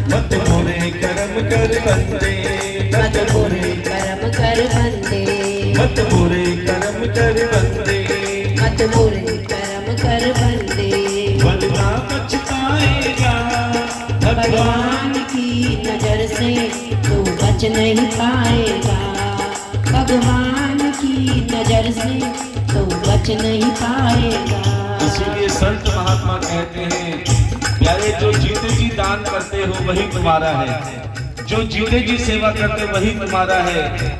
मत बुरे कर्म कर बंदे, मत बुरे कर्म कर बंदे, मत बुरे कर्म कर बंदे, मत बुरे कर्म कर बंदे, वरना पछताएगा भगवान की नजर से तू बच नहीं पाएगा, भगवान की नजर से तू बच नहीं पाएगा। इसीलिए संत महात्मा कहते हैं प्यारे, जो जीते जी दान करते हो वही तुम्हारा है, जो जीते जी सेवा करते वही तुम्हारा है,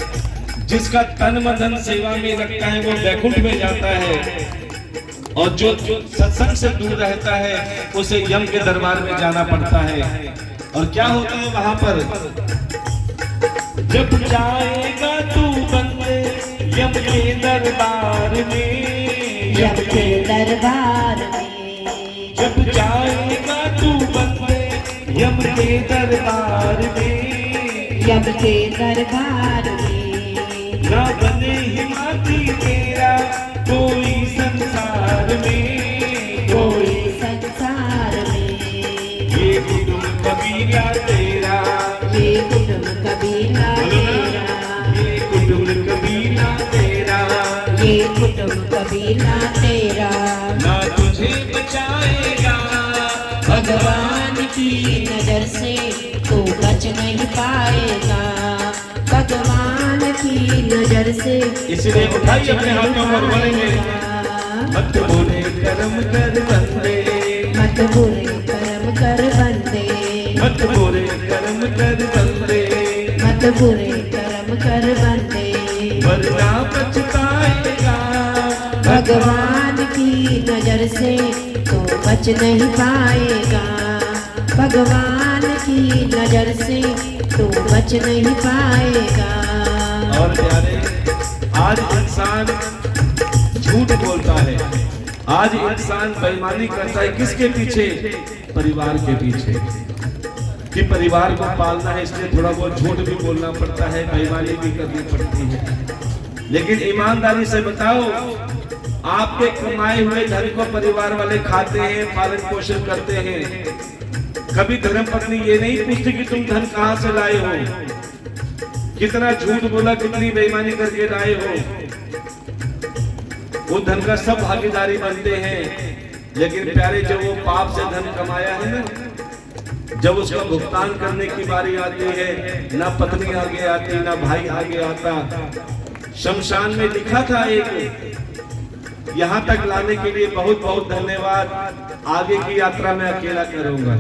जिसका तन मन धन सेवा में लगता है वो वैकुंठ में जाता है, और जो सत्संग से दूर रहता है उसे यम के दरबार में जाना पड़ता है। और क्या होता है वहां पर, जब जाएगा तू बंदे यम के दरबार में, यम के दरबार में, जब जाएगा तू बंदे यम के दरबार में, यम के दरबार में, ना बने हिमाती तेरा कोई संसार में, कोई संसार में, ये कुटुंब कबीला तेरा, ये कुटुंब कबीला तेरा, ये कुटुंब कबीला तेरा, ये कुटुंब कबीला तेरा, ना तुझे बचाएगा भगवान की नजर से तू बच नहीं पाएगा, भगवान की नजर से इसलिए उठाइए अपने हाथों पर बोलेंगे, मत बुरे कर्म कर बंदे, मत बुरे कर्म कर बंदे, मत बुरे कर्म कर बंदे, मत बुरे कर्म कर बंदे, वरना पछताएगा भगवान की नजर से तो बच नहीं पाएगा, भगवान की नजर से तो बच नहीं पाएगा। और प्यारे, आज इंसान झूठ बोलता है, आज इंसान बेईमानी करता है, किसके पीछे? परिवार के पीछे, कि परिवार को पालना है इसलिए थोड़ा बहुत झूठ भी बोलना पड़ता है, बेईमानी भी करनी पड़ती है। लेकिन ईमानदारी से बताओ, आपके कमाए हुए धन को परिवार वाले खाते हैं, पालन पोषण करते हैं, कभी धर्म पत्नी ये नहीं पूछती कि तुम धन कहां से लाए हो, कितना झूठ बोला, कितनी बेईमानी करके लाए हो, वो धन का सब भागीदारी बनते हैं। लेकिन प्यारे, जब वो पाप से धन कमाया है ना, जब उसका भुगतान करने की बारी आती है, ना पत्नी आगे आती, ना भाई आगे आता। शमशान में लिखा था एक, यहाँ तक लाने के लिए बहुत बहुत धन्यवाद, आगे की यात्रा में अकेला करूंगा।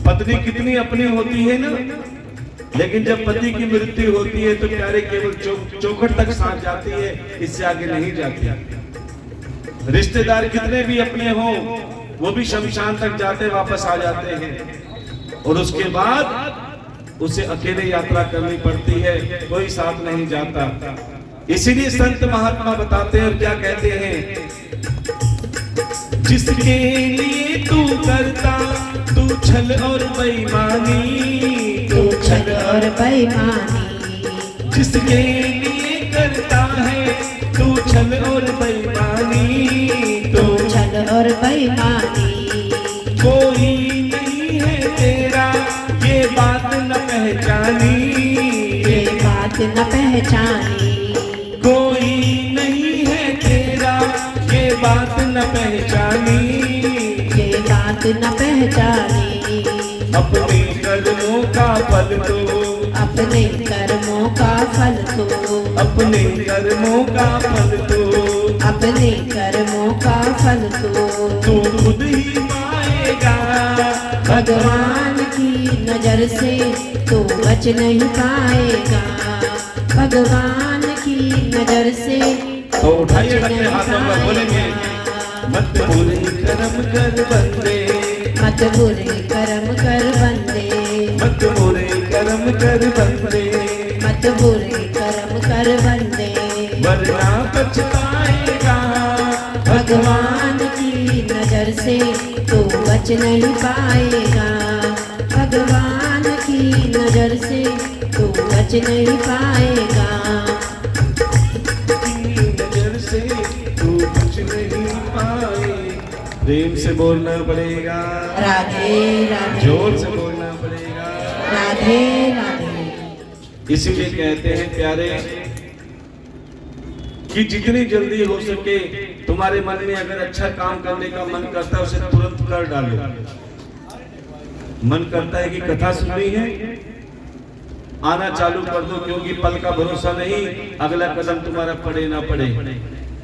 पत्नी कितनी अपनी होती है ना, लेकिन जब पति की मृत्यु होती है तो प्यारे केवल चौखट तक साथ जाती है, इससे आगे नहीं जाती। रिश्तेदार कितने भी अपने हों, वो भी शमशान तक जाते वापस आ जाते हैं, और उसके बाद उसे अकेले यात्रा करनी पड़ती है, कोई साथ नहीं जाता। इसीलिए संत महात्मा बताते हैं और क्या कहते हैं, जिसके लिए तू करता तू छल और बेईमानी, तू छल और बेईमानी, जिसके लिए करता है तू छल और बेईमानी, तू छल और बेईमानी, कोई नहीं है तेरा ये बात न पहचानी, ये बात न पहचानी, कोई नहीं है तेरा ये बात न पहचानी, ये बात न पहचानी, अपने कर्मों का फल तो, अपने कर्मों का फल तो, अपने कर्मों का फल तो, अपने कर्मों का फल तो तू खुद ही पाएगा। भगवान की नजर से तो बच नहीं पाएगा, भगवान की नजर से तो उठाइए अपने हाथों पर बोलेंगे, मत बुरे कर्म कर बंदे, मत बुरे कर्म कर बंदे, मत बुरे कर्म कर बंदे, मत बुरे कर्म कर बंदे, वरना पछताएगा भगवान की नजर से तो बच नहीं पाएगा, भगवान की नजर से तो बच नहीं पाएगा। नजर से तू कुछ नहीं पाए। प्रेम से से बोलना पड़ेगा, राधे राधे, जोर से बोलना पड़ेगा, राधे राधे। इसीलिए कहते हैं प्यारे कि जितनी जल्दी हो सके तुम्हारे मन में अगर अच्छा काम करने का मन करता है उसे तुरंत कर डालो। मन करता है कि कथा सुननी है, आना चालू कर दो, क्योंकि पल का भरोसा नहीं अगला कदम तुम्हारा पड़े ना पड़े।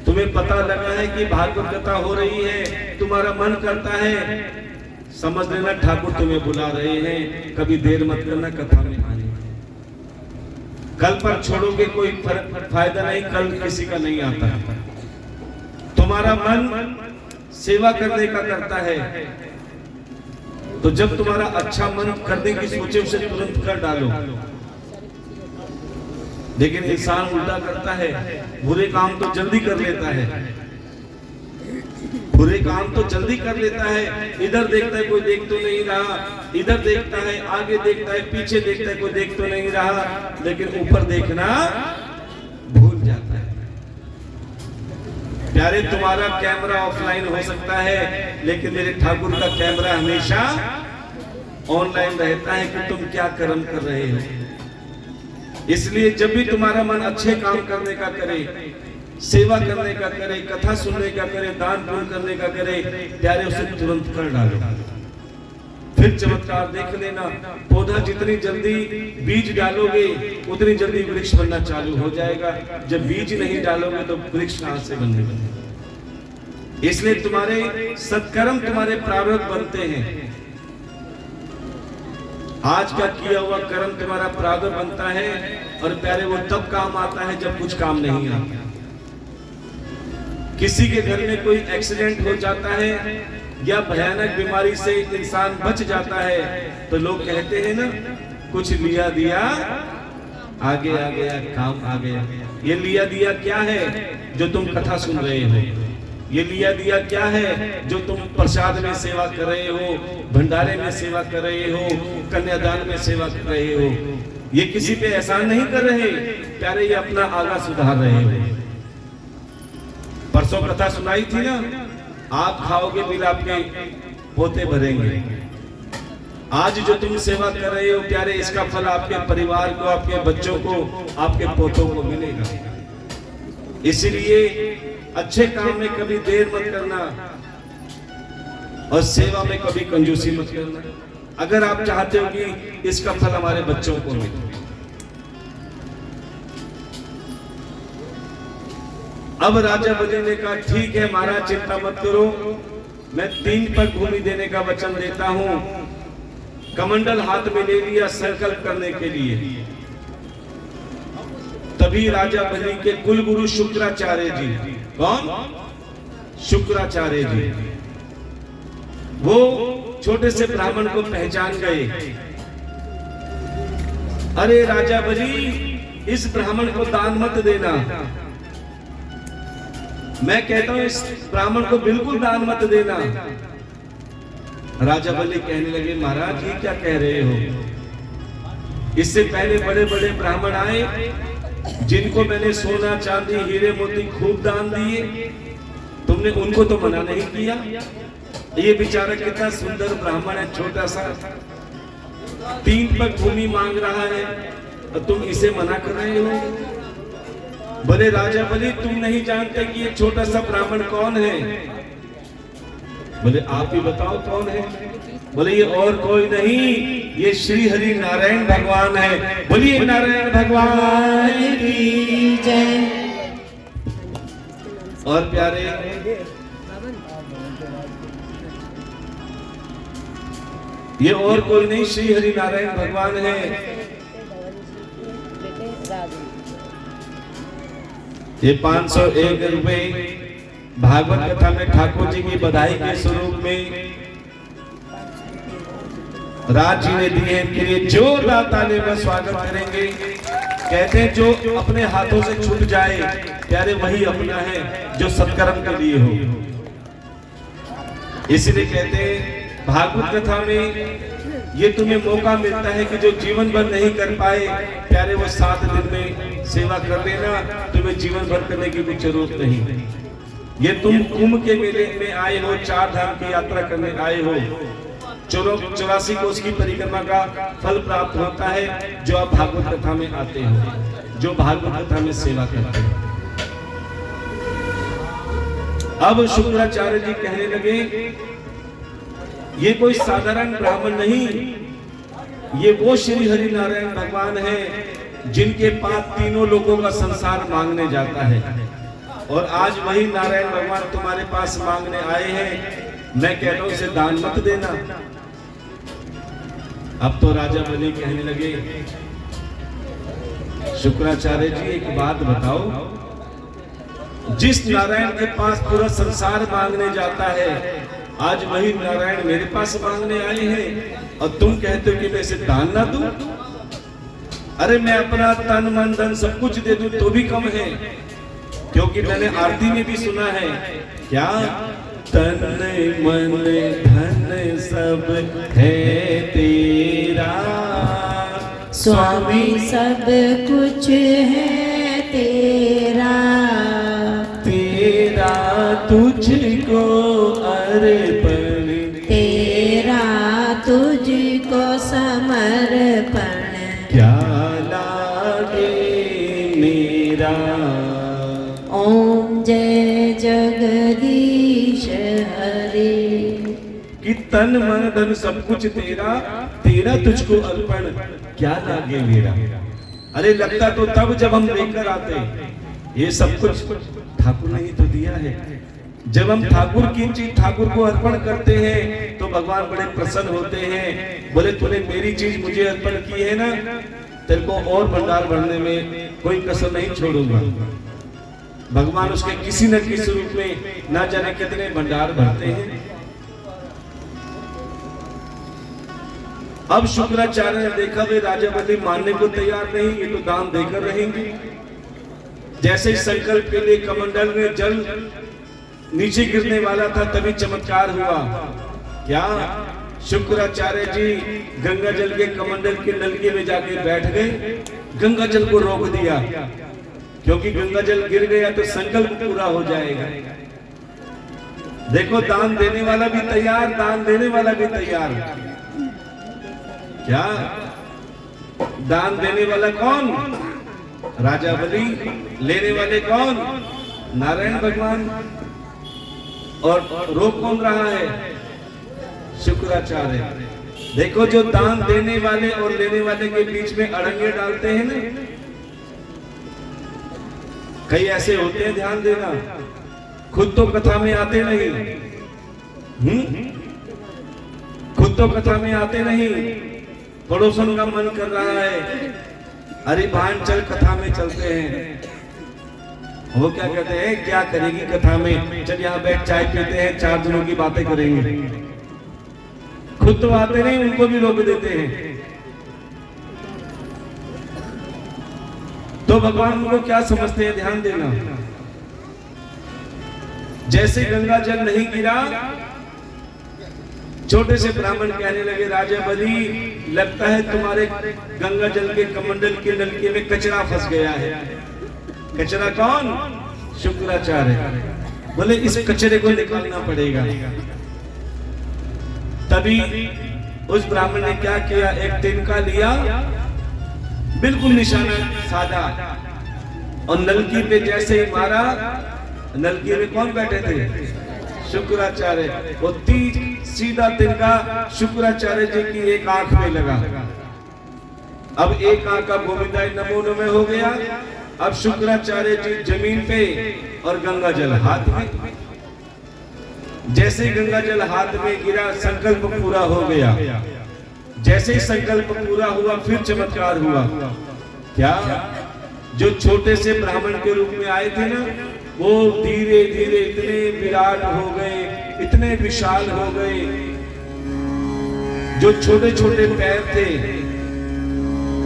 तुम्हें पता लगा है कि भागवत कथा हो रही है, तुम्हारा मन करता है, समझ लेना ठाकुर तुम्हें बुला रहे हैं, कभी देर मत करना कथा में आने। कल पर छोड़ोगे कोई फायदा नहीं, कल किसी का नहीं आता। तुम्हारा मन सेवा करने का करता है, तो जब तुम्हारा अच्छा मन करने की सोचे उसे तुरंत कर डालो। लेकिन इंसान उल्टा करता है, बुरे काम तो जल्दी कर लेता है, बुरे काम तो जल्दी कर लेता है। इधर देखता है कोई देख तो नहीं रहा, इधर देखता है, आगे देखता है, पीछे देखता है कोई देख तो नहीं रहा, लेकिन ऊपर देखना भूल जाता है। प्यारे तुम्हारा कैमरा ऑफलाइन हो सकता है, लेकिन मेरे ठाकुर का कैमरा हमेशा ऑनलाइन रहता है कि तुम क्या कर्म कर रहे हो। इसलिए जब भी तुम्हारा मन अच्छे काम करने का करे, सेवा करने का करे, कथा सुनने का करे, दान पुण्य करने का करे, प्यारे उसे तुरंत कर डालो। फिर चमत्कार देख लेना, पौधा जितनी जल्दी बीज डालोगे उतनी जल्दी वृक्ष बनना चालू हो जाएगा। जब बीज नहीं डालोगे तो वृक्ष कहां से बनेगा। इसलिए तुम्हारे सत्कर्म तुम्हारे प्रारब्ध बनते हैं। आज का किया हुआ कर्म तुम्हारा प्रारब्ध बनता है, और प्यारे वो तब काम आता है जब कुछ काम नहीं आता। किसी के घर में कोई एक्सीडेंट हो जाता है या भयानक बीमारी से इंसान बच जाता है, तो लोग कहते हैं ना, कुछ लिया दिया आगे आ गया, काम आ गया। ये लिया दिया क्या है जो तुम कथा सुन रहे हो? ये लिया दिया क्या है जो तुम प्रसाद में सेवा कर रहे हो, भंडारे में सेवा कर रहे हो, कन्यादान में सेवा कर रहे हो? ये किसी पे एहसान नहीं कर रहे प्यारे, ये अपना आगा सुधार रहे हो। परसों कथा सुनाई थी ना, आप खाओगे बिल आपके पोते भरेंगे। आज जो तुम सेवा कर रहे हो प्यारे, इसका फल आपके परिवार को, आपके बच्चों को, आपके पोतों को मिलेगा। इसलिए अच्छे काम में कभी देर मत करना, और सेवा में कभी कंजूसी मत करना, अगर आप चाहते हो कि इसका फल हमारे बच्चों को मिले। अब राजा बलि ने कहा, ठीक है महाराज, चिंता मत करो, मैं 3 पग भूमि देने का वचन देता हूं। कमंडल हाथ में ले लिया संकल्प करने के लिए। तभी राजा बलि के कुलगुरु शुक्राचार्य जी, कौन? शुक्राचार्य जी, वो छोटे से ब्राह्मण को पहचान गए। अरे राजा बलि, इस ब्राह्मण को दान मत देना, मैं कहता हूं इस ब्राह्मण को बिल्कुल दान मत देना। राजा बलि कहने लगे, महाराज ये क्या कह रहे हो? इससे पहले बड़े बड़े ब्राह्मण आए, जिनको मैंने सोना चांदी हीरे मोती खूब दान दिए, तुमने उनको तो मना नहीं किया। ये बेचारा कितना सुंदर ब्राह्मण है, छोटा सा, 3 पग भूमि मांग रहा है, और तुम इसे मना कर रहे हो? बोले राजा बलि, तुम नहीं जानते कि ये छोटा सा ब्राह्मण कौन है? बोले आप ही बताओ कौन है? बोले ये और कोई नहीं, ये श्री हरि नारायण भगवान है। बोलिए नारायण भगवान की जय। और प्यारे, ये और कोई नहीं, श्री हरि नारायण भगवान है। ये 501 रुपए भागवत कथा में ठाकुर जी की बधाई के स्वरूप में राज जी ने दिए हैं। फिर ये जोरदार ताली में स्वागत करेंगे। कहते हैं जो अपने हाथों से छूट जाए प्यारे, वही अपना है जो सत्कर्म के लिए हो। इसलिए कहते हैं भागवत कथा में ये तुम्हें मौका मिलता है कि जो जीवन भर नहीं कर पाए प्यारे, वो 7 दिन में सेवा कर लेना, तुम्हें जीवन भर करने की कुछ जरूरत नहीं। ये तुम कुंभ के मेले में आए हो, 4 धाम की यात्रा करने आए हो, 84 कोस की परिक्रमा का फल प्राप्त होता है जो आप भागवत कथा में आते हो, जो भागवत कथा में सेवा करते हो। अब शुक्राचार्य जी कहने लगे ये कोई साधारण ब्राह्मण नहीं, ये वो श्री हरि नारायण भगवान है जिनके पास तीनों लोगों का संसार मांगने जाता है, और आज वही नारायण भगवान तुम्हारे पास मांगने आए हैं। मैं कहता हूं उसे दान मत देना। अब तो राजा बलि कहने लगे शुक्राचार्य जी एक बात बताओ, जिस नारायण के पास पूरा संसार मांगने जाता है आज वही नारायण मेरे पास मांगने आए हैं और तुम कहते हो कि मैं इसे दान ना दूं? अरे मैं अपना तन मन धन सब कुछ दे दूं तो भी कम है, क्योंकि मैंने आरती में भी सुना है क्या, तन मन धन सब है तेरा, स्वामी सब कुछ है तेरा, तेरा तुझको अर्पण, तेरा तुझको समर्पण, क्या लागे मेरा। ओम जय जगदीश हरे। कि तन मन धन सब कुछ तेरा, तेरा तुझको अर्पण, क्या लागे मेरा। अरे लगता तो तब जब हम लेकर आते, ये सब कुछ ठाकुर ने ही तो दिया है। जब हम ठाकुर की चीज ठाकुर को अर्पण करते हैं तो भगवान बड़े प्रसन्न होते हैं, बोले तूने मेरी चीज मुझे अर्पण की है ना, तेरे को और भंडार भरने में कोई कसर नहीं छोड़ूंगा। भगवान उसके किसी न किसी रूप में ना जाने कितने भंडार भरते हैं। अब शुक्राचार्य ने देखा वे राजा बलि मानने को तैयार नहीं, ये तो दान देकर रहेंगे। जैसे ही संकल्प के लिए कमंडल में जल नीचे गिरने वाला था तभी चमत्कार हुआ। क्या शुक्राचार्य जी गंगा जल के कमंडल के नलके में जाके बैठ गए, गंगा जल को रोक दिया, क्योंकि गंगा जल गिर गया तो संकल्प पूरा हो जाएगा। देखो दान देने वाला भी तैयार, दान देने वाला भी तैयार। क्या दान देने वाला कौन? राजा बलि। लेने वाले कौन? नारायण भगवान। और रोक कौन रहा है? शुक्राचार्य। देखो जो दान देने वाले और लेने वाले के बीच में अड़ंगे डालते हैं ना, कई ऐसे होते हैं, ध्यान देना, खुद तो कथा में आते नहीं, खुद तो कथा में आते नहीं, पड़ोसन का मन कर रहा है, अरे भान चल कथा में चलते हैं। वो क्या कहते हैं, क्या करेगी कथा में, चल यहाँ बैठ चाय पीते हैं, 4 दिनों की बातें करेंगे। खुद तो आते नहीं, उनको भी रोक देते हैं। तो भगवान उनको क्या समझते हैं, ध्यान देना। जैसे गंगा जल नहीं गिरा, छोटे से ब्राह्मण कहने लगे राजा बलि, लगता है तुम्हारे गंगा जल के कमंडल के नलके में कचरा फंस गया है। कचरा कौन? शुक्राचार्य। बोले इस कचरे को निकालना पड़ेगा। तभी उस ब्राह्मण ने क्या किया, एक तिनका लिया, बिल्कुल निशाना साधा, और नलकी पे जैसे ही मारा, नलकी में कौन बैठे थे? शुक्राचार्य। वो सीधा तिनका शुक्राचार्य जी की एक आंख में लगा। अब एक आंख का गोविंदाय नमो नमः हो गया। अब शुक्राचार्य जी जमीन पे और गंगा जल हाथ में। जैसे गंगा जल हाथ में गिरा, संकल्प पूरा हो गया। जैसे ही संकल्प पूरा हुआ, फिर चमत्कार हुआ। क्या जो छोटे से ब्राह्मण के रूप में आए थे ना, वो धीरे धीरे इतने विराट हो गए, इतने विशाल हो गए। जो छोटे छोटे पैर थे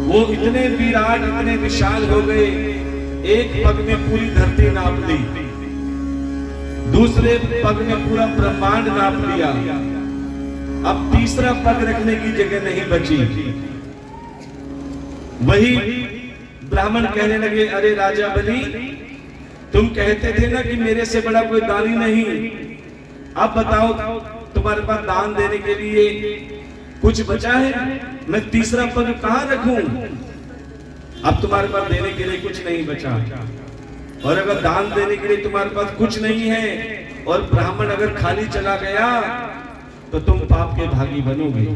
वो इतने विराट, इतने विशाल हो गए। एक पग में पूरी धरती नाप ली, दूसरे पग में पूरा ब्रह्मांड नाप लिया। अब तीसरा पग रखने की जगह नहीं बची। वही ब्राह्मण कहने लगे, अरे राजा बलि, तुम कहते थे ना कि मेरे से बड़ा कोई दानी नहीं। अब बताओ तुम्हारे पास दान देने के लिए कुछ बचा है? मैं तीसरा पग कहां रखूं? अब तुम्हारे पास देने के लिए कुछ नहीं बचा। और अगर दान देने के लिए तुम्हारे पास कुछ नहीं है और ब्राह्मण अगर खाली चला गया तो तुम पाप के भागी बनोगे।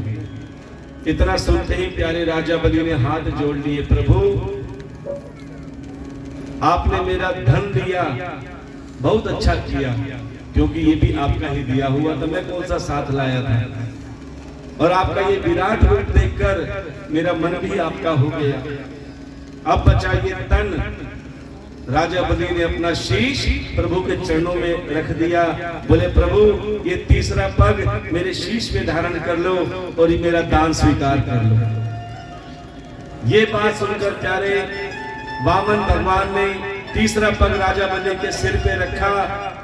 इतना सुनते ही प्यारे राजा बलि ने हाथ जोड़ लिए, प्रभु आपने मेरा धन दिया, बहुत अच्छा किया, क्योंकि ये भी आपका ही दिया हुआ था, मैं कौन सा साथ लाया था। और आपका ये विराट रूप देखकर मेरा मन भी आपका हो गया। अब बचा ये तन। राजा बलि ने अपना शीश प्रभु के चरणों में रख दिया, बोले प्रभु ये तीसरा पग मेरे शीश में धारण कर लो और ये मेरा दान स्वीकार कर लो। ये बात सुनकर प्यारे वामन भगवान ने तीसरा पग राजा बलि के सिर पे रखा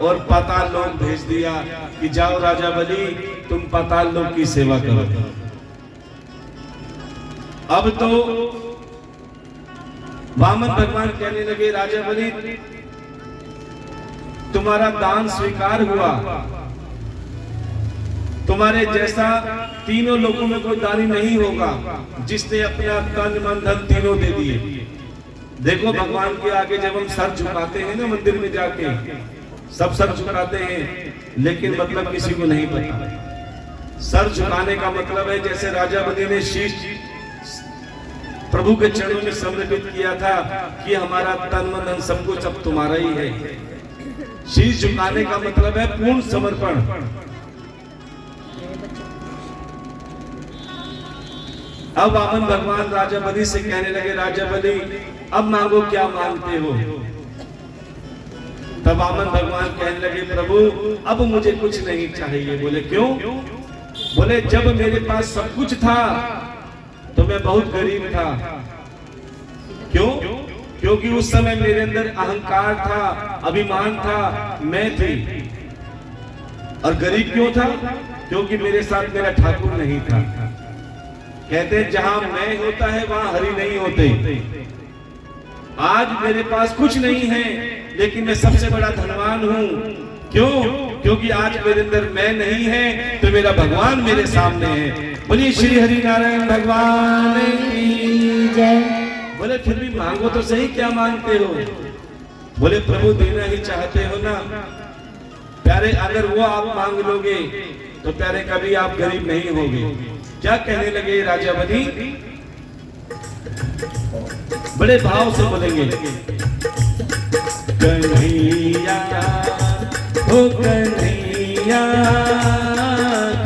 और पाताल लोक भेज दिया कि जाओ राजा बलि तुम पाताल लोक की सेवा करो। अब तो वामन भगवान कहने लगे, राजा बलि तुम्हारा दान स्वीकार हुआ, तुम्हारे जैसा तीनों लोगों में कोई दानी नहीं होगा जिसने अपना तन मन धन तीनों दे दिए। देखो भगवान के आगे जब हम सर झुकाते हैं ना, मंदिर में जाके सब सर झुकाते हैं, लेकिन मतलब किसी को नहीं पता। सर झुकाने का मतलब है जैसे राजा बलि ने शीश प्रभु के चरणों में समर्पित किया था कि हमारा तन मन धन सब कुछ अब तुम्हारा ही है। शीश झुकाने का मतलब है पूर्ण समर्पण। अब वामन भगवान राजा बलि से कहने लगे, राजा बलि अब मांगो क्या मांगते हो? तब वामन भगवान कहने लगे, प्रभु अब मुझे कुछ नहीं चाहिए। बोले क्यों? बोले जब मेरे पास सब कुछ था तो मैं बहुत गरीब था। क्यों? क्योंकि उस समय मेरे अंदर अहंकार था, अभिमान था, मैं थी। और गरीब क्यों था? क्योंकि मेरे साथ मेरा ठाकुर नहीं था। कहते हैं जहां मैं होता है वहां हरि नहीं होते। आज मेरे पास कुछ नहीं है लेकिन मैं सबसे बड़ा धनवान हूं। क्यों? क्योंकि आज मेरे अंदर मैं नहीं है तो मेरा भगवान मेरे सामने है। बोलिए श्री हरि नारायण भगवान की जय। बोले फिर भी मांगो तो सही, क्या मांगते हो? बोले प्रभु देना ही चाहते हो ना। प्यारे अगर वो आप मांग लोगे तो प्यारे कभी आप गरीब नहीं होगे। क्या कहने लगे राजा बलि? बड़े भाव से बोलेंगे, कन्हैया ओ कन्हैया,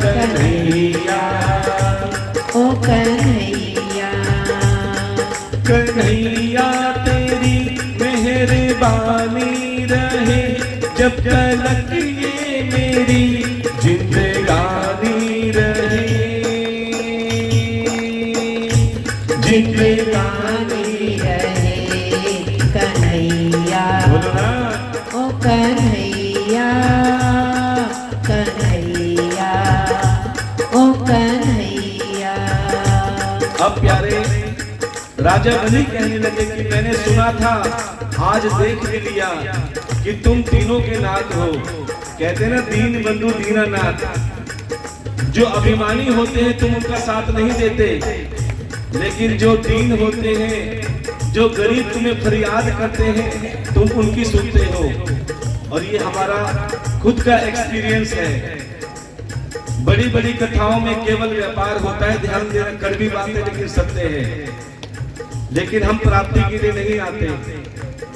कन्हैया ओ कन्हैया, कन्हैया तेरी मेहरबानी रहे जब तक ये मेरी जिंदगानी रहे, जिंदगानी रहे कन्हैया। बोलो ना, ओ कन्हैया, कन्हैया, ओ कन्हैया। अब प्यारे राजा बलि कहने लगे कि मैंने सुना था, आज देख भी लिया कि तुम तीनों के नाथ हो। कहते ना दीन बंधु दीनानाथ। जो अभिमानी होते हैं तुम उनका साथ नहीं देते, लेकिन जो दीन होते हैं, जो गरीब तुम्हें फरियाद करते हैं तुम उनकी सुनते हो। और ये हमारा खुद का एक्सपीरियंस है। बड़ी बड़ी कथाओं में केवल व्यापार होता है, ध्यान देना, कड़वी बातें लेकिन सत्य है। लेकिन हम प्राप्ति के लिए नहीं आते।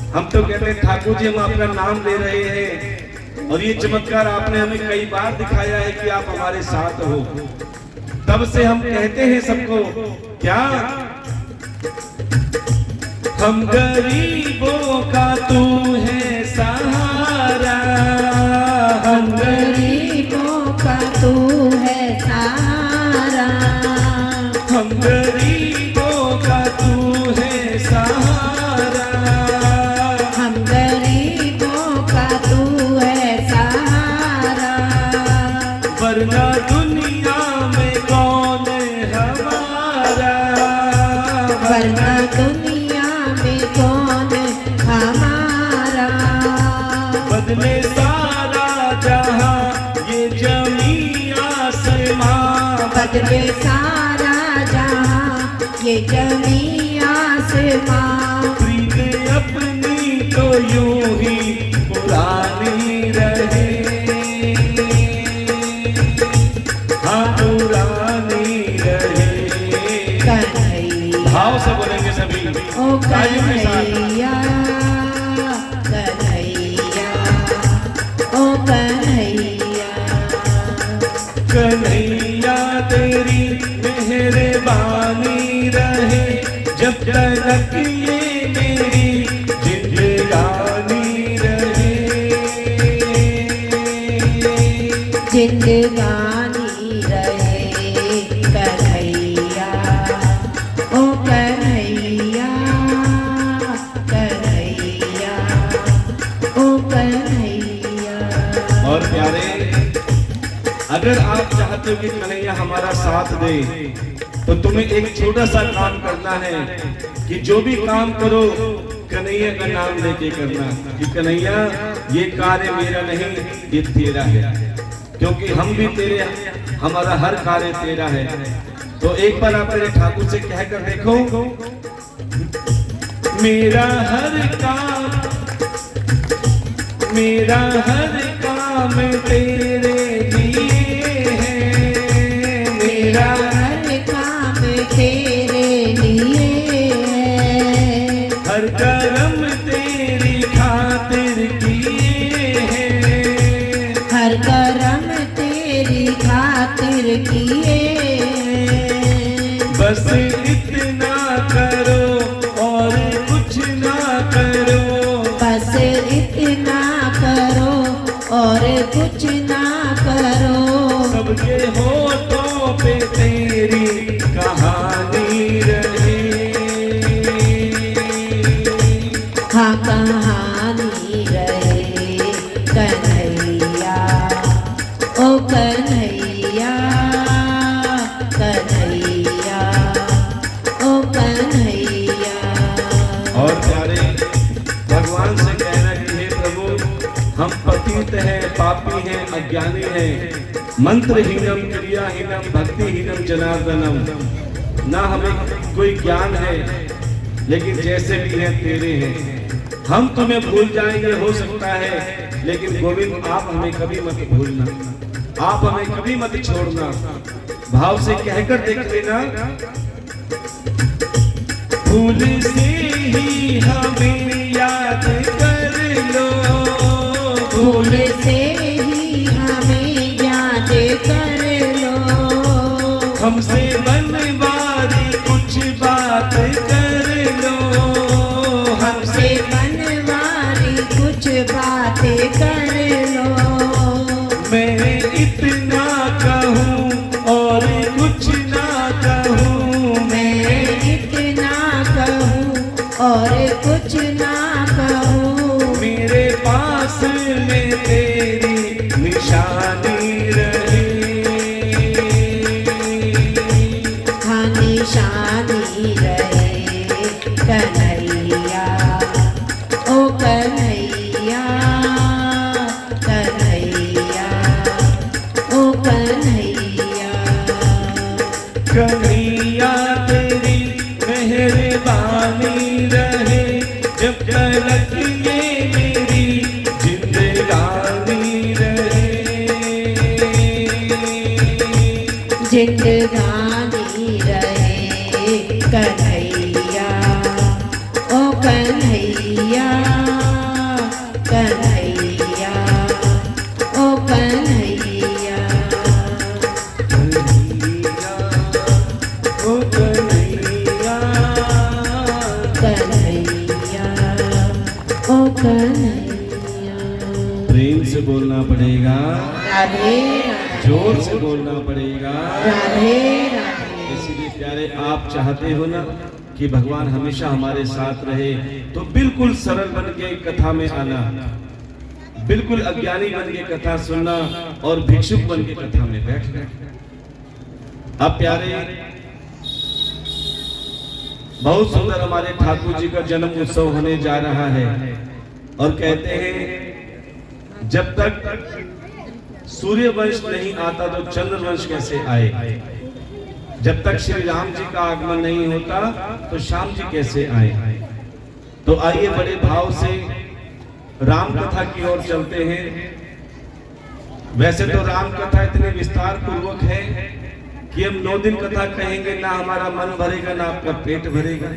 हम तो कहते हैं ठाकुर जी हम अपना नाम ले रहे हैं और ये चमत्कार आपने हमें कई बार दिखाया है कि आप हमारे साथ हो। तब से हम कहते हैं सबको, क्या हम गरीबों का तू है सहारा, हम गरीबों का तू है सहारा, हम गरीबों का तू है सहारा, हम गरीबों का तू है सहारा। वरना दुनिया में कौन हमारा, वरना दुनिया में कौन हमारा। के सारा जहां ये जमी आसमां। प्रीत अपनी तो यूं ही पुरानी रहे, हाँ पुरानी रहे। कन्हैया भाव से बोलेंगे सभी ओ तालियों के साथ। कन्हैया कन्हैया ओ कन्हैया। कन्हैया तेरी मेहरबानी रहे, जब तक ये मेरी जिंदगानी रहे। जिंदगानी रहे कन्हैया ओ कन्हैया कन्हैया ओ कन्हैया। और प्यारे, अगर आप चाहते हो कि कन्हैया हमारा साथ दे, तो तुम्हें एक छोटा सा काम करना है कि जो भी काम करो कन्हैया का नाम लेके करना कि कन्हैया ये कार्य मेरा नहीं, ये तेरा है, क्योंकि हम भी तेरे, हमारा हर कार्य तेरा है। तो एक बार आप मेरे ठाकुर से कहकर देखो, मेरा हर काम तेरे लिए है, मेरा हर काम तेरे लिए है। हर कर्म तेरी खातिर किए हैं, हर कर्म तेरी खातिर किए हैं। बस इतना करो और कुछ ना करो, बस इतना करो और कुछ ना करो। सबके होठों पे तेरी कहानी रहे, हाँ कहानी रहे कन्हैया ओ कन्हैया कन्हैया ओ कन्हैया। और प्यारे, भगवान से कहना कि हे प्रभु, हम पतित हैं, पापी हैं, अज्ञानी हैं, मंत्रहीनम क्रियाहीनम भक्तिहीनम जनार्दनम। ना हमें कोई ज्ञान है, लेकिन जैसे भी हैं तेरे हैं। हम तुम्हें भूल जाएंगे हो सकता है, लेकिन गोविंद आप हमें कभी मत भूलना, आप हमें कभी मत छोड़ना। भाव से कहकर देख लेना, भूल से ही हमें याद कर लो, भूल से ही हमें याद कर लो। हमसे बनवारी कुछ बात कर लो, हमसे बनवारी कुछ बातें कर लो। मैं इतना कहूँ और कुछ ना कहूँ, मैं इतना कहूँ और कुछ ना कहूँ। मेरे पास में तेरी निशानी रहे, हाँ निशानी रहे कन्हैया ओ कन्हैया कन्हैया ओ कन्हैया। कन्हैया तेरी मेहरबानी रहे, जब तक ये मेरी जिंदगानी रहे। जिंदगानी रहे कन्हैया ओ कन्हैया कन्हैया ओ कन्हैया। ओ कन्हैया, कन्हैया ओ कन्हैया। प्रेम से बोलना पड़ेगा, राधे जोर से बोलना पड़ेगा। राधे राधे। इसीलिए प्यारे, आप चाहते हो ना कि भगवान हमेशा हमारे साथ रहे, तो बिल्कुल सरल बन के कथा में आना, बिल्कुल अज्ञानी बन के कथा सुनना और भिक्षुक बन के कथा में बैठना। अब प्यारे, बहुत सुंदर हमारे ठाकुर जी का जन्म उत्सव होने जा रहा है, और कहते हैं जब तक सूर्य वंश नहीं आता तो चंद्र वंश कैसे आए। जब तक श्री राम जी का आगमन नहीं होता तो श्याम जी कैसे आए। तो आइए बड़े भाव से राम कथा की ओर चलते हैं। वैसे तो राम कथा इतने विस्तार पूर्वक है कि हम 9 दिन कथा कहेंगे ना हमारा मन भरेगा ना आपका पेट भरेगा,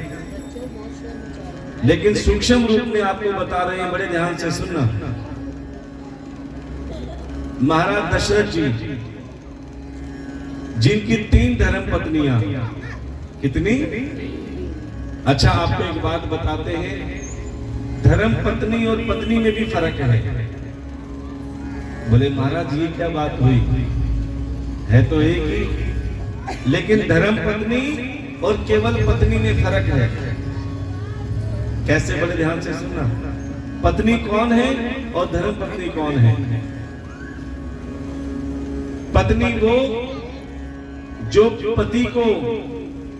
लेकिन सूक्ष्म रूप में आपको बता रहे हैं, बड़े ध्यान से सुनना। महाराज दशरथ जी जिनकी 3 धर्म पत्नियां, कितनी? अच्छा आपको एक बात बताते हैं, धर्म पत्नी और पत्नी में भी फर्क है। बोले महाराज ये क्या बात हुई, है तो एक ही, लेकिन धर्म पत्नी और केवल पत्नी में फर्क है। कैसे? बड़े ध्यान से सुनना। पत्नी कौन है और धर्म पत्नी कौन है? पत्नी वो जो पति को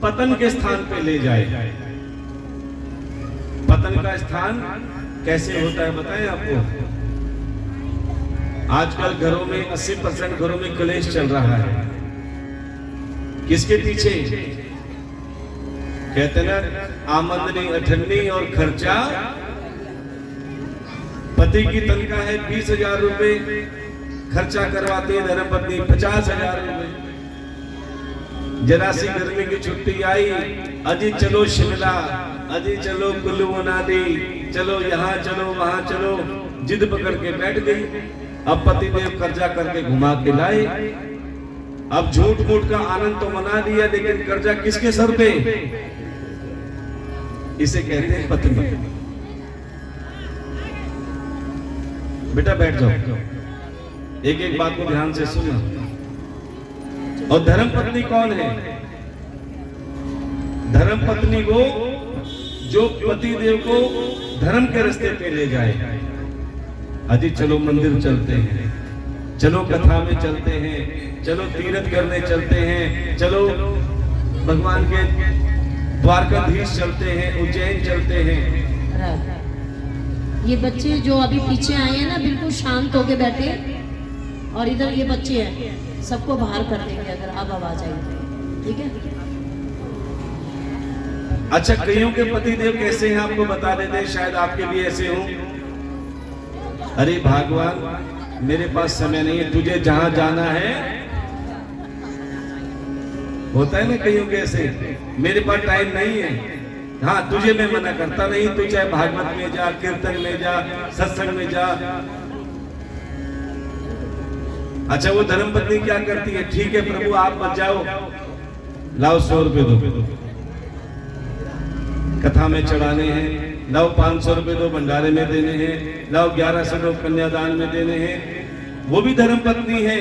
पतन के स्थान पे ले जाए। पतन का स्थान कैसे होता है बताएं आपको। आजकल घरों में 80% घरों में कलेश चल रहा है। किसके पीछे? कहते ना आमदनी अठन्नी और खर्चा। पति की तनख्वाह है 20,000 रुपए, खर्चा करवाती है धर्मपत्नी 50,000 रुपए। जरा सी गर्मी की छुट्टी आई, अजी चलो शिमला, अजी चलो कुल्लू मनाली, चलो यहाँ चलो वहां चलो, जिद पकड़ के बैठ गई। अब पति देव कर्जा करके घुमा के लाए। अब झूठ मूठ का आनंद तो मना लिया, लेकिन कर्जा किसके सर पे? इसे कहते हैं पत्नी। बेटा बैठ जाओ, एक एक बात को ध्यान से सुनना। और धर्म पत्नी कौन है? धर्म पत्नी वो जो पति देव को धर्म के रास्ते पे ले जाए। अजी चलो मंदिर चलते हैं, चलो कथा में चलते हैं, चलो तीर्थ करने चलते हैं, चलो भगवान के द्वारकाधीश चलते हैं, उज्जैन चलते हैं। ये बच्चे जो अभी पीछे आए हैं ना, बिल्कुल शांत होके बैठे, और इधर ये बच्चे हैं, सबको बाहर कर देंगे अगर आप आवाज आई तो, ठीक है? अच्छा कईयों के पति देव कैसे हैं आपको बता देते हैं, शायद आपके भी ऐसे हों। अरे भगवान मेरे पास समय नहीं है, तुझे जहां जाना है। होता है ना कईयों के ऐसे, मेरे पास टाइम नहीं है। हाँ तुझे मैं मना करता नहीं, तू चाहे भागवत में जा, कीर्तन में जा, सत्संग में जा। अच्छा वो धर्मपत्नी क्या करती है? ठीक है प्रभु आप मत जाओ, लाओ 100 रुपए दो, कथा में चढ़ाने हैं, लाओ 500 रुपए दो, भंडारे में देने हैं, लाओ 1100 दो, कन्यादान में देने हैं। वो भी धर्म पत्नी है।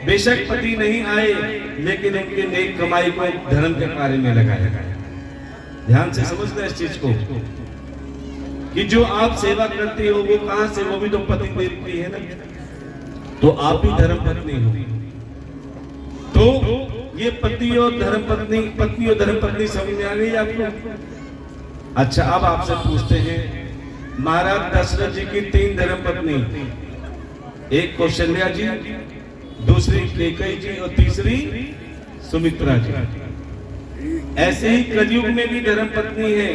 बेशक पति नहीं आए, लेकिन उनके नेक कमाई को धर्म के कार्य में लगाया। ध्यान से समझना इस चीज को कि जो आप सेवा करते हो वो कहां से? वो भी तो पति देती है ना, तो आप भी धर्म पत्नी हो। तो ये पति और धर्म पत्नी, पत्नी और धर्म पत्नी समझ में आ गई आपको? अच्छा अब आपसे पूछते हैं, महाराज दशरथ जी की 3 धर्म पत्नी, एक कौशल्या जी, दूसरी कैकेयी जी और तीसरी सुमित्रा जी। ऐसे ही कलयुग में भी धर्म पत्नी है।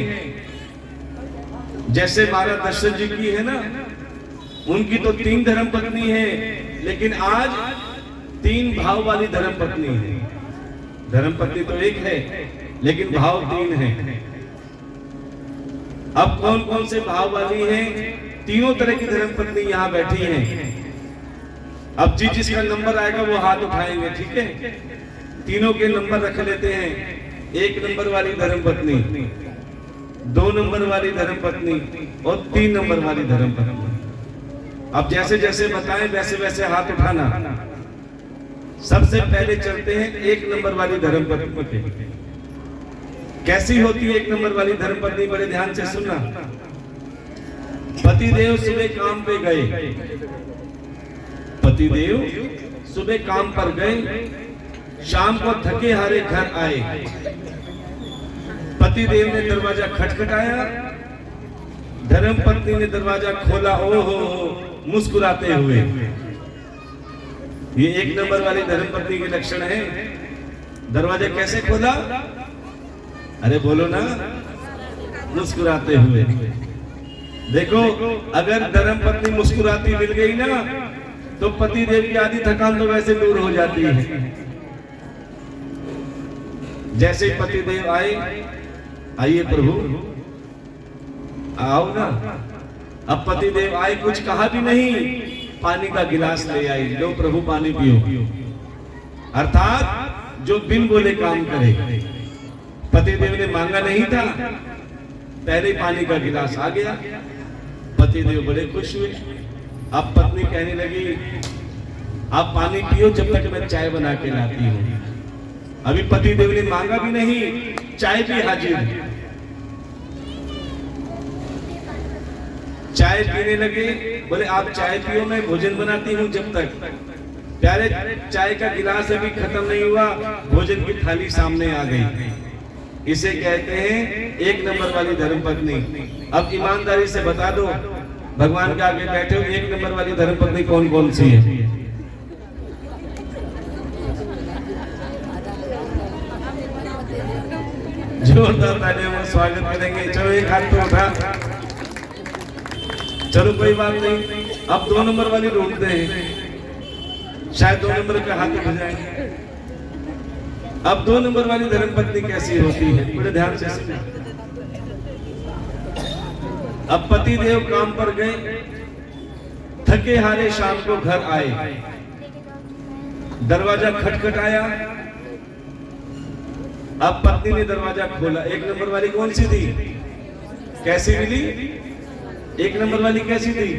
जैसे महाराज दशरथ जी की है ना, उनकी तो 3 धर्म पत्नी है, लेकिन आज 3 भाव वाली धर्म पत्नी है। धर्म पत्नी तो एक है, लेकिन भाव 3 है। अब कौन कौन से भाव वाली हैं? तीनों तरह की धर्म पत्नी यहाँ बैठी हैं। अब जिसका नंबर आएगा वो हाथ उठाएंगे, ठीक है? तीनों के नंबर रख लेते हैं। 1 नंबर वाली धर्म पत्नी, 2 नंबर वाली धर्म पत्नी और 3 नंबर वाली धर्म पत्नी। अब जैसे जैसे बताएं वैसे वैसे हाथ उठाना। सबसे पहले चलते हैं 1 नंबर वाली धर्म पत्नी। कैसी होती है 1 नंबर वाली धर्म पत्नी? बड़े ध्यान से सुनना। पतिदेव सुबह काम पे गए, पतिदेव सुबह काम पर गए, शाम को थके हारे घर आए। पतिदेव ने दरवाजा खटखटाया, धर्म पत्नी ने दरवाजा खोला, ओहो मुस्कुराते हुए। ये 1 नंबर वाली धर्म पत्नी के लक्षण है। दरवाजा कैसे खोला? अरे बोलो ना, मुस्कुराते हुए। देखो, अगर धर्म पत्नी मुस्कुराती मिल गई ना, तो पति देव की आधी थकान तो वैसे दूर हो जाती है। जैसे ही पति देव आए, आइए प्रभु, आओ ना। अब पति देव आए, कुछ कहा भी नहीं, पानी का गिलास ले आई, लो प्रभु पानी पियो। अर्थात जो बिन बोले काम करे। पति देव ने मांगा नहीं था, पहले ही पानी का गिलास आ गया। पति देव बड़े खुश हुए। अब पत्नी कहने लगी, आप पानी पियो जब तक मैं चाय बना के लाती हूँ। अभी पति देव ने मांगा भी नहीं, चाय भी हाजिर। चाय पीने लगे, बोले आप चाय पियो, मैं भोजन बनाती हूँ जब तक। प्यारे, चाय का गिलास अभी खत्म नहीं हुआ, भोजन की थाली सामने आ गई। इसे कहते हैं एक नंबर वाली धर्मपत्नी। अब ईमानदारी से बता दो, भगवान के आगे बैठे हो, एक नंबर वाली धर्मपत्नी कौन कौन सी है? जोरदार तालियों में स्वागत करेंगे। चलो एक हाथ तो उठा, चलो कोई बात नहीं। अब 2 नंबर वाली ढूंढते हैं, शायद 2 नंबर का हाथ उठ जाए। अब 2 नंबर वाली धर्मपत्नी कैसी होती है, बड़े ध्यान से सुनो। अब पति देव काम पर गए, थके हारे शाम को घर आए, दरवाजा खटखटाया। अब पत्नी ने दरवाजा खोला। 1 नंबर वाली कौन सी थी? कैसी मिली? 1 नंबर वाली कैसी थी?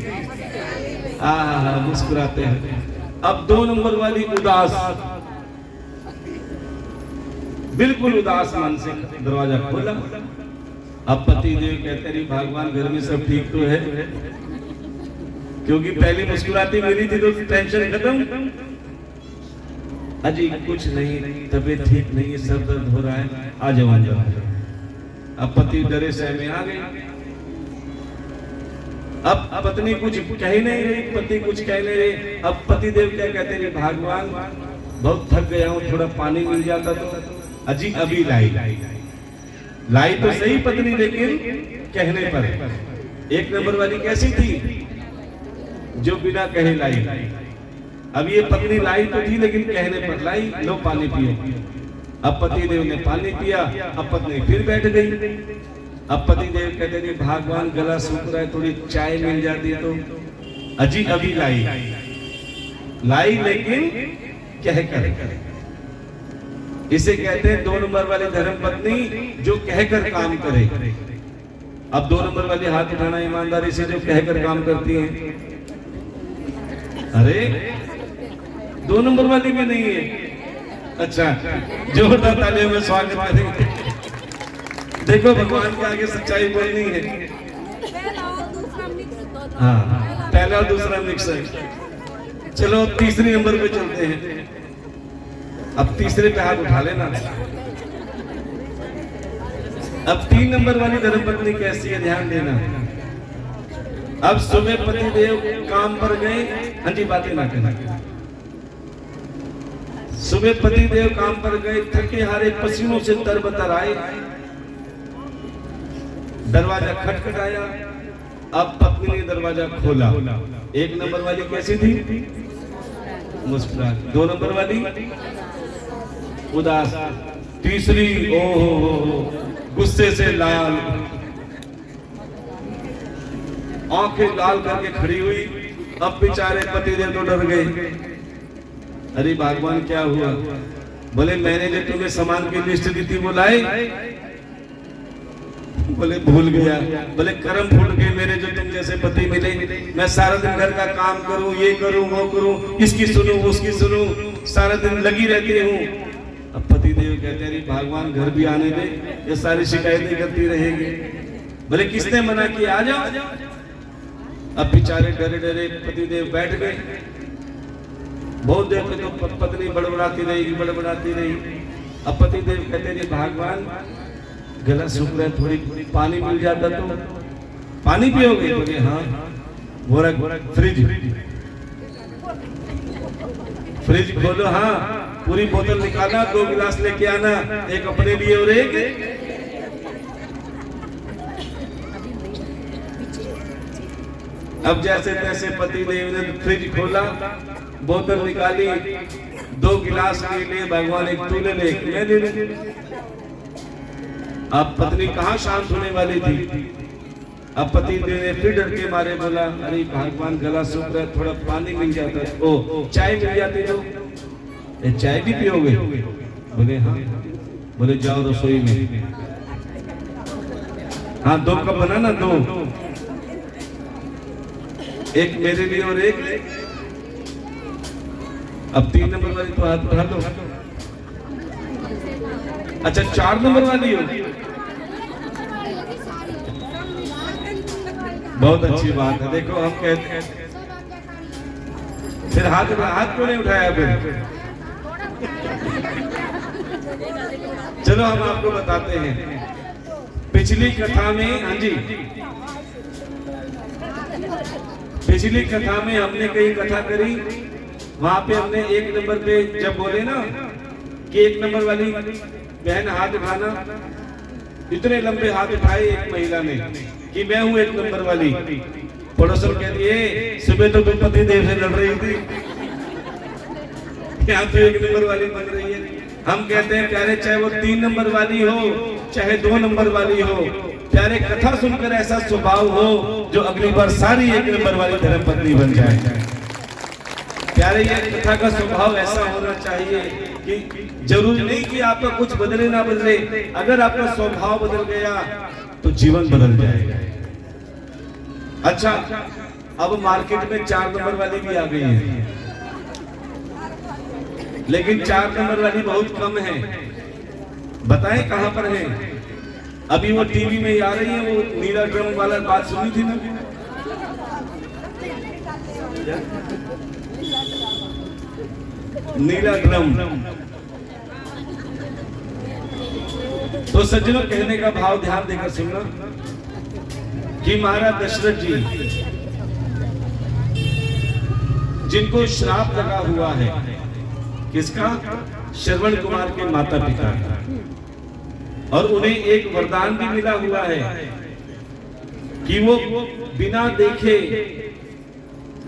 मुस्कुराते हैं। अब 2 नंबर वाली उदास, बिल्कुल उदास मन से दरवाजा खोला। अब पति देव कहते हैं, भगवान घर में सब ठीक तो है? क्योंकि पहले मुस्कुराती मिली थी तो टेंशन खत्म। अजी कुछ नहीं, तबीयत ठीक नहीं है, सर दर्द हो रहा है, आ जाओ आ जाओ। अब पति डरे सहमे आ गए। अब पत्नी कुछ कह नहीं रही, पति कुछ कह नहीं रहे। अब पति देव क्या कहते हैं, भगवान बहुत थक गया हूँ, थोड़ा पानी मिल जाता तो। अजी अभी लाई तो सही पत्नी, लेकिन कहने पर। 1 नंबर वाली कैसी थी? जो बिना कहे लाई। अब ये पत्नी लाई तो थी, लेकिन कहने पर लाई, लो पानी पियो। अब पति देव ने पानी पिया। अब पत्नी फिर बैठ गई। अब पति देव कहते थे, भगवान गला सूख रहा है, थोड़ी चाय मिल जाती है तो। अजी अभी लाई लेकिन कह कर। इसे कहते हैं 2 नंबर वाली धर्मपत्नी, जो कहकर काम करे। अब 2 नंबर वाली हाथ उठाना ईमानदारी से, जो कहकर काम करती है। अरे 2 नंबर वाली भी नहीं है। अच्छा, जोरदार तालियों में स्वागत करेंगे। देखो भगवान के आगे सच्चाई बोलनी है। हाँ, पहला और दूसरा मिक्स है। चलो 3री नंबर पे चलते हैं। अब 3रे पे हाथ उठा लेना। अब 3 नंबर वाली धर्मपत्नी कैसी है, ध्यान देना। अब सुबह पति देव काम पर गए। हाँ जी, बातें ना करना। सुबह पति देव काम पर गए, थके हारे पसीनों से तरबतर आए। दरवाजा खटखटाया। अब पत्नी ने दरवाजा खोला। 1 नंबर वाली कैसी थी? मुस्कुरा। 2 नंबर वाली उदास। 3री ओहो गुस्से से लाल, आंखें लाल करके खड़ी हुई। अब बेचारे पतिदेव तो डर गए। अरे भगवान क्या हुआ? बोले मैंने जो तुम्हें सामान की लिस्ट दी थी वो लाए? बोले भूल गया। बोले कर्म फूट गए मेरे, जो तुम जैसे पति मिले। मैं सारा दिन घर का काम करूं, ये करूं, वो करूं, इसकी सुनूं, उसकी सुनूं, सारा दिन लगी रहती हूँ। अब पति देव कहते हैं, भगवान घर भी आने दे, ये सारी शिकायतें करती रहेगी। बोले किसने मना किया, आ जाओ। अब बेचारे डरे डरे पति देव बैठ गए। बहुत देर तक तो पत्नी बड़बड़ाती रही। अब पति देव कहते हैं, भगवान गला सूख रहा है, थोड़ी पानी मिल जाता तो। पानी पियोगे? बोले हाँ। फ्रिज खोलो। हाँ, पूरी बोतल निकालना, 2 गिलास लेके आना, एक अपने लिए और एक। अब जैसे तैसे पति देव ने फ्रिज खोला, बोतल निकाली, 2 गिलास के लिए भगवान एक तू ले ले, एक मैं ले ले। अब पत्नी कहाँ शांत होने वाली थी। अब पति देव ने फिर डर के मारे बोला, अरे भगवान गला सूख रहा है, थोड़ा पानी मिल जाता, ओ चाय मिल जाती तो चाय भी पियोगे? बोले हाँ। बोले जाओ रसोई में, हाँ 2 कप बनाना, 2, एक मेरे लिए और एक। अब 3 नंबर वाली तो हाथ उठा दो। अच्छा 4 नंबर वाली हो, बहुत अच्छी बात है। देखो हम कहते हैं, फिर हाथ क्यों नहीं उठाया फिर? चलो हम आपको बताते हैं। पिछली कथा में, हाँ जी, पिछली कथा में हमने कई कथा करी, वहां पे हमने 1 नंबर पे जब बोले ना कि 1 नंबर वाली बहन हाथ उठाना, इतने लंबे हाथ उठाए एक महिला ने कि मैं हूं 1 नंबर वाली। पड़ोसन कह दिए, सुबह तो तुम पति देव से लड़ रही थी, यहाँ तो 1 नंबर वाली बन रही है। हम कहते हैं प्यारे, चाहे वो 3 नंबर वाली हो, चाहे 2 नंबर वाली हो, प्यारे कथा सुनकर ऐसा स्वभाव हो जो अगली बार सारी 1 नंबर वाली धर्मपत्नी बन जाए। प्यारे ये कथा का स्वभाव ऐसा होना चाहिए कि जरूरी नहीं कि आपका कुछ बदले ना बदले, अगर आपका स्वभाव बदल गया तो जीवन बदल जाएगा। अच्छा, अब मार्केट में 4 नंबर वाली भी आ गई है, लेकिन 4 नंबर वाली बहुत कम है। बताएं कहां पर है? अभी वो टीवी में आ रही है, वो नीला ड्रम वाला बात सुनी थी ना? नीला ड्रम। तो सज्जनों, कहने का भाव ध्यान देकर सुनना कि महाराज दशरथ जी, जिनको श्राप लगा हुआ है, किसका? श्रवण कुमार के माता पिता का, और उन्हें एक वरदान भी मिला हुआ है कि वो बिना देखे,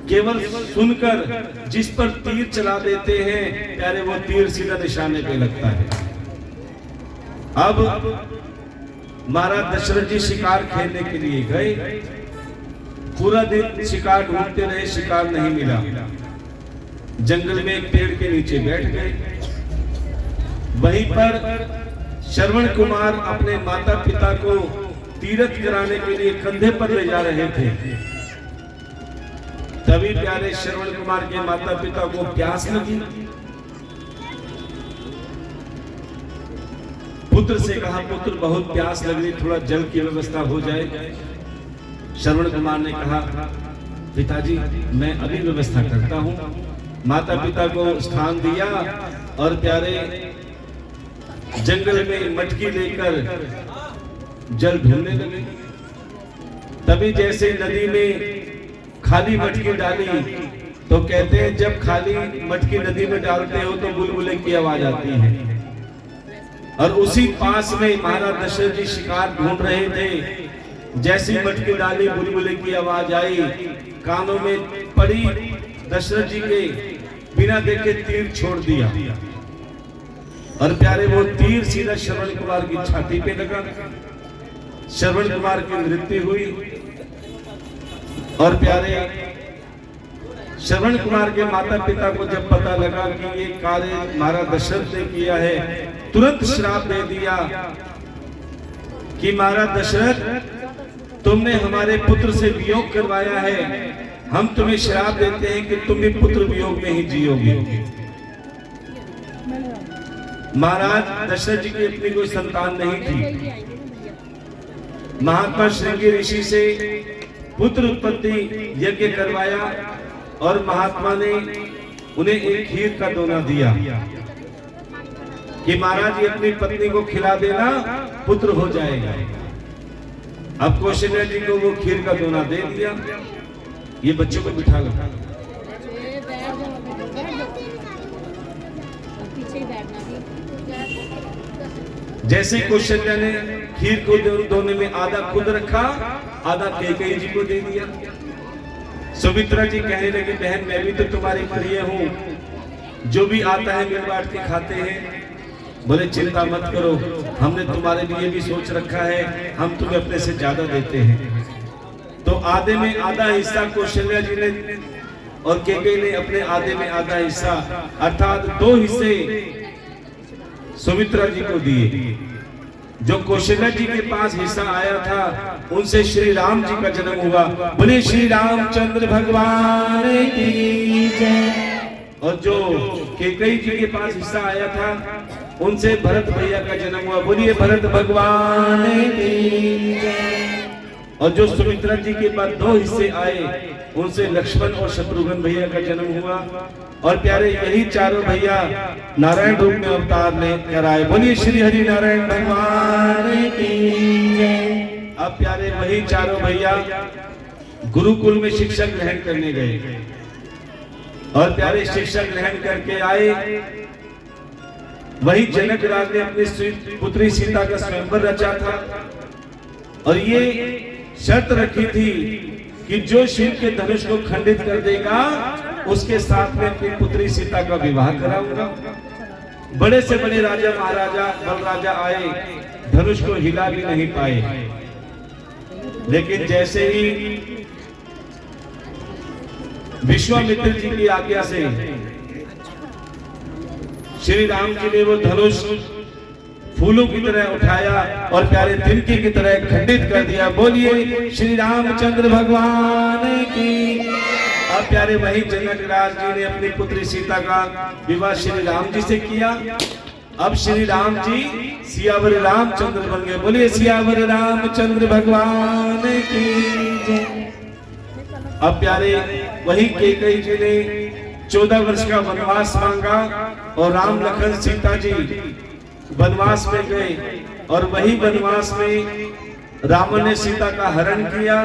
केवल सुनकर जिस पर तीर चला देते हैं, प्यारे वो तीर सीधा निशाने पे लगता है। अब महाराज दशरथ जी शिकार खेलने के लिए गए, पूरा दिन शिकार ढूंढते रहे, शिकार नहीं मिला। जंगल में एक पेड़ के नीचे बैठ गए। वहीं पर श्रवण कुमार अपने माता पिता को तीर्थ कराने के लिए कंधे पर ले जा रहे थे। तभी प्यारे श्रवण कुमार के माता पिता को प्यास लगी। पुत्र से कहा, पुत्र बहुत प्यास लग रही, थोड़ा जल की व्यवस्था हो जाए। श्रवण कुमार ने कहा, पिताजी मैं अभी व्यवस्था करता हूँ। माता पिता को स्थान दिया और प्यारे जंगल में मटकी लेकर जल ढूंढने लगे। तभी जैसे नदी में खाली मटकी डाली, तो कहते हैं जब खाली मटकी नदी में डालते हो तो बुलबुले की आवाज आती है। और उसी पास में महाराज दशरथ जी शिकार ढूंढ रहे थे। जैसी मटकी डाली, बुलबुले की आवाज आई, कानों में पड़ी। दशरथ जी के बिना देखे तीर छोड़ दिया और प्यारे वो तीर सीधा श्रवण कुमार की छाती पे लगा। श्रवण कुमार की मृत्यु हुई। और प्यारे श्रवण कुमार के माता पिता को जब पता लगा कि ये कार्य महाराज दशरथ ने किया है, तुरंत श्राप दे दिया कि महाराज दशरथ तुमने हमारे पुत्र से वियोग करवाया है, हम तुम्हें श्राप देते हैं कि तुम भी पुत्र वियोग में ही जियोगे। महाराज दशरथ जी की अपनी कोई संतान नहीं थी। महात्मा श्रृंगी ऋषि से पुत्र उत्पत्ति यज्ञ करवाया और महात्मा ने उन्हें एक खीर का दोना दिया कि महाराज ये अपनी पत्नी को खिला देना, पुत्र हो जाएगा। अब कौशल्या जी को वो खीर का दोना दे दिया। ये बच्चों को बिठा लो। जैसे कौशल्या ने खीर को दोने में आधा खुद रखा, आधा कैकेयी जी को दे दिया। सुमित्रा जी कहने लगी, बहन मैं भी तो तुम्हारी प्रिय हूँ, जो भी आता है मिल बांट के खाते हैं। बोले चिंता मत करो, हमने तुम्हारे लिए भी सोच रखा है, हम तुम्हें अपने से ज्यादा देते हैं। तो आधे में आधा हिस्सा कौशल्या जी ने और कैकेयी ने अपने आधे में आधा हिस्सा, अर्थात 2 हिस्से सुमित्रा जी को दिए। जो कौशल्या जी के पास हिस्सा आया था, उनसे श्री राम जी का जन्म हुआ। बोले श्री रामचंद्र भगवान की जय। और जो कैकेयी जी के पास हिस्सा आया था, उनसे भरत भैया का जन्म हुआ। बोलिए भरत भगवान की जय। और जो सुमित्रा जी के पास 2 हिस्से आए, उनसे लक्ष्मण और शत्रुघ्न भैया का जन्म हुआ। और प्यारे यही चारों भैया नारायण रूप में अवतार लेकर आए। बोलिए श्री हरि नारायण भगवान की जय। अब प्यारे वही चारों भैया गुरुकुल में शिक्षा ग्रहण करने गए, और प्यारे शिक्षा ग्रहण करके आए। वही जनक राज ने अपनी पुत्री सीता का स्वयंवर रचा था, और ये शर्त रखी थी कि जो शिव के धनुष को खंडित कर देगा, उसके साथ में अपनी पुत्री सीता का विवाह कराऊंगा। बड़े से बड़े राजा महाराजा बलराजा आए, धनुष को हिला भी नहीं पाए। लेकिन जैसे ही विश्वामित्र जी की आज्ञा से श्री राम जी ने वो धनुष फूलों की तरह उठाया और प्यारे तिनके की तरह खंडित कर दिया। बोलिए श्री रामचंद्र भगवान की। अब प्यारे वही जनक राज जी ने अपनी पुत्री सीता का विवाह श्री राम जी से किया। अब श्री राम जी सियावर रामचंद्र बन गए। बोलिए सियावर रामचंद्र भगवान की जय। अब प्यारे वही कैकेयी जी ने 14 वर्ष का वनवास मांगा, और राम लखन सीता जी वनवास में गए। और वही वनवास में रावण ने सीता का हरण किया,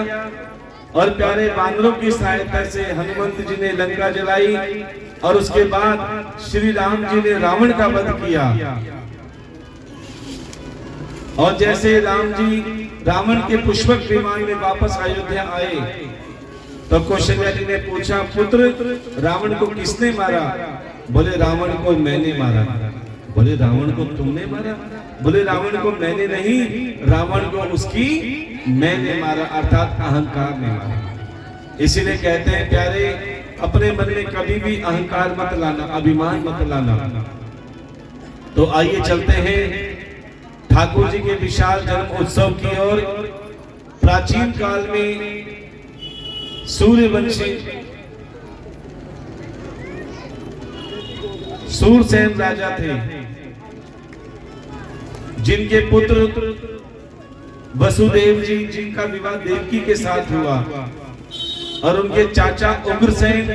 और प्यारे वानरों की सहायता से हनुमंत जी ने लंका जलाई, और उसके बाद श्री राम जी ने रावण का वध किया। और जैसे राम जी रावण के पुष्पक विमान में वापस अयोध्या आए, तो कौशल्या जी ने पूछा, पुत्र रावण को किसने मारा? बोले रावण को मैंने मारा। बोले रावण को तुमने मारा? बोले रावण को मैंने नहीं, रावण को उसकी मैंने मारा, अर्थात अहंकार ने मारा। इसीलिए कहते हैं प्यारे, अपने मन में कभी भी अहंकार मत लाना, अभिमान मत लाना। तो आइए चलते हैं ठाकुर जी के विशाल जन्म उत्सव की ओर। प्राचीन काल में सूर्यवंशी सूरसेन राजा थे, जिनके पुत्र वसुदेव जी, जिनका विवाह देवकी के साथ हुआ, और उनके चाचा उग्रसेन,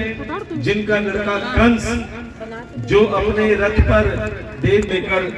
जिनका लड़का कंस, जो अपने रथ पर देव लेकर